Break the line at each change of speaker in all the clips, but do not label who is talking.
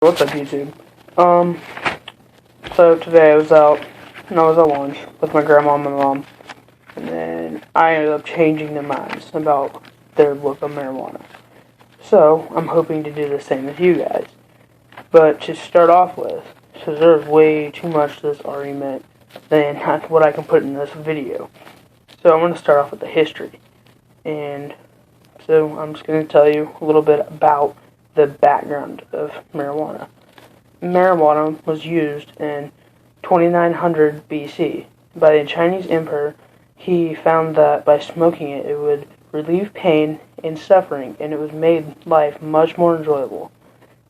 What's up, YouTube? Um, so today I was out, and I was at lunch with my grandma and my mom, and then I ended up changing their minds about their look on marijuana. So, I'm hoping to do the same with you guys. But to start off with, since there's way too much to this argument than what I can put in this video. So I'm going to start off with the history. And so I'm just going to tell you a little bit about the background of marijuana. Marijuana was used in 2900 BC by the Chinese emperor. He found that by smoking it, it would relieve pain and suffering, and it would make life much more enjoyable.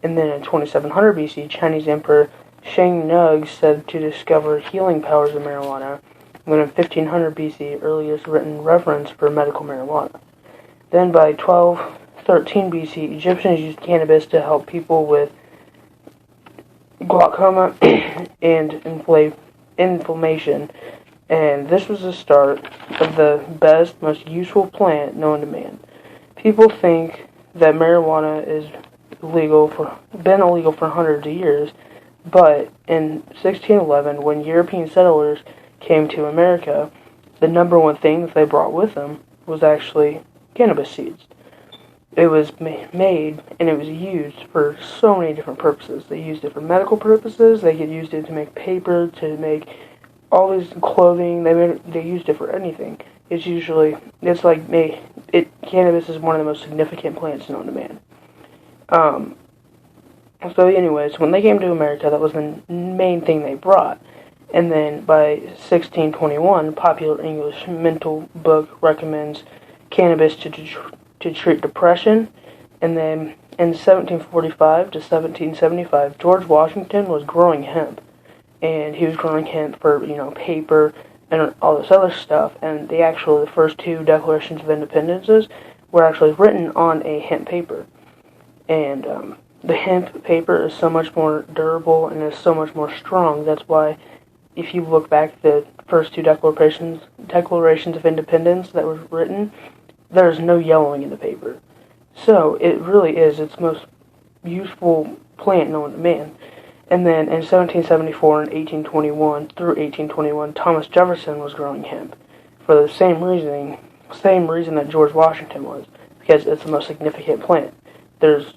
And then in 2700 BC, Chinese Emperor Shang Nung said to discover healing powers of marijuana, when in 1500 BC, earliest written reference for medical marijuana. Then by 1213 BC, Egyptians used cannabis to help people with glaucoma and inflammation, and this was the start of the best, most useful plant known to man. People think that marijuana is been illegal for hundreds of years, but in 1611, when European settlers came to America, the number one thing that they brought with them was actually cannabis seeds. It was made and it was used for so many different purposes. They used it for medical purposes. They could use it to make paper, to make all these clothing. They used it for anything. Cannabis is one of the most significant plants known to man. So anyways, when they came to America, that was the main thing they brought. And then by 1621, popular English mental book recommends cannabis to treat depression. And then in 1745 to 1775, George Washington was growing hemp. And he was growing hemp for, paper and all this other stuff. And the first two Declarations of Independences were actually written on a hemp paper. And the hemp paper is so much more durable and is so much more strong. That's why, if you look back at the first two Declarations of Independence that were written, there's no yellowing in the paper. So it really is its most useful plant known to man. And then in 1774 and 1821, Thomas Jefferson was growing hemp for the same reason that George Washington was, because it's the most significant plant. It's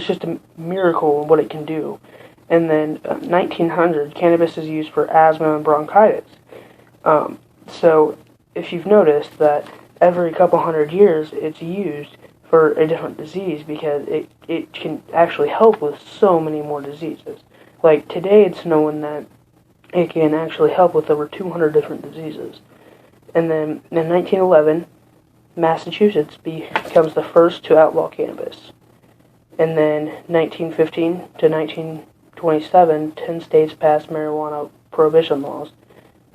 just a miracle what it can do. And then 1900, cannabis is used for asthma and bronchitis. So if you've noticed that every couple hundred years it's used for a different disease, because it can actually help with so many more diseases. Like today it's known that it can actually help with over 200 different diseases. And then in 1911, Massachusetts becomes the first to outlaw cannabis. And then 1915 to 1927, 10 states passed marijuana prohibition laws.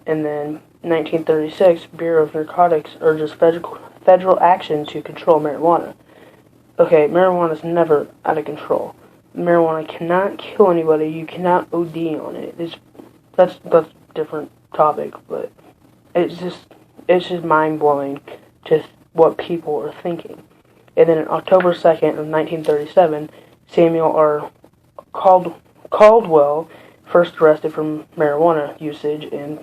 And then 1936, Bureau of Narcotics urges federal action to control marijuana. Okay, marijuana is never out of control. Marijuana cannot kill anybody. You cannot OD on it. That's a different topic, but it's just mind-blowing to what people are thinking. And then on October 2nd of 1937, Samuel R. Caldwell first arrested for marijuana usage, and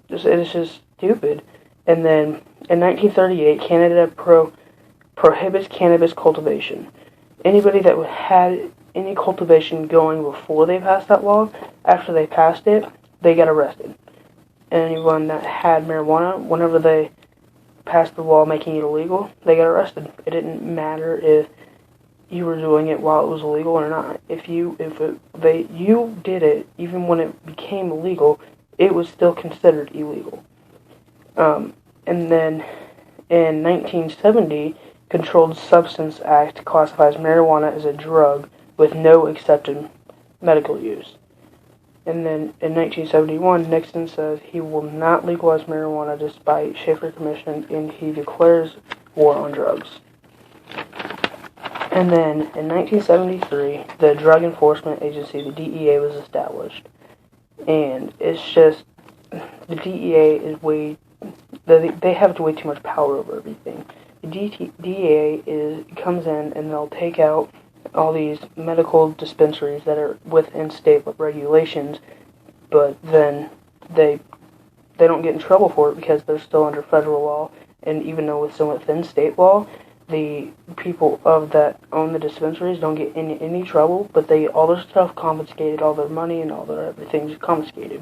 it's just stupid. And then in 1938, Canada prohibits cannabis cultivation. Anybody that had any cultivation going before they passed that law, after they passed it, they got arrested. And anyone that had marijuana, whenever they passed the law making it illegal, they got arrested. It didn't matter if you were doing it while it was illegal or not. If you did it, even when it became illegal, it was still considered illegal. And then in 1970, Controlled Substance Act classifies marijuana as a drug with no accepted medical use. And then in 1971, Nixon says he will not legalize marijuana despite Schaefer Commission, and he declares war on drugs. And then in 1973, the Drug Enforcement Agency, the DEA, was established. And it's just, the DEA is they have way too much power over everything. The DEA comes in and they'll take out all these medical dispensaries that are within state regulations, but then they don't get in trouble for it because they're still under federal law. And even though it's still within state law, the people that own the dispensaries don't get in any trouble, but all their stuff confiscated, all their money and all their everything's confiscated.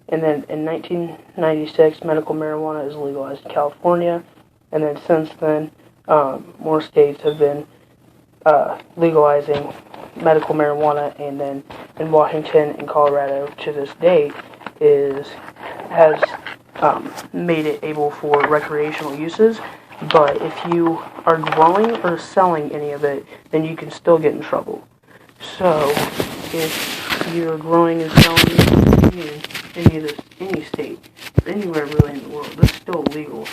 And then in 1996, medical marijuana is legalized in California, and then since then, more states have been legalizing medical marijuana, and then in Washington and Colorado to this date has made it able for recreational uses. But if you are growing or selling any of it, then you can still get in trouble. So if you're growing and selling in any state, anywhere really in the world, it's still illegal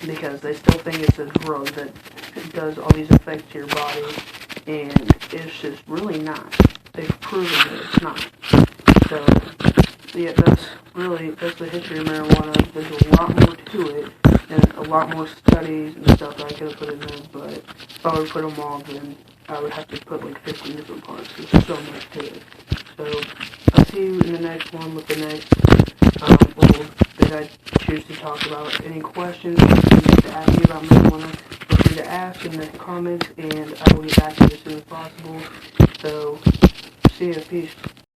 because they still think it's a drug that does all these effects to your body, and it's just really not. They've proven that it's not. So yeah, that's the history of marijuana. There's a lot more to it, and a lot more studies and stuff that I could have put in there, but if I would put them all, then I would have to put like 15 different parts. There's so much to it. So I'll see you in the next one with the next rule that I choose to talk about. Any questions to ask me about marijuana, feel free to ask in the comments, and I will get back to you as soon as possible. So, see ya, peace.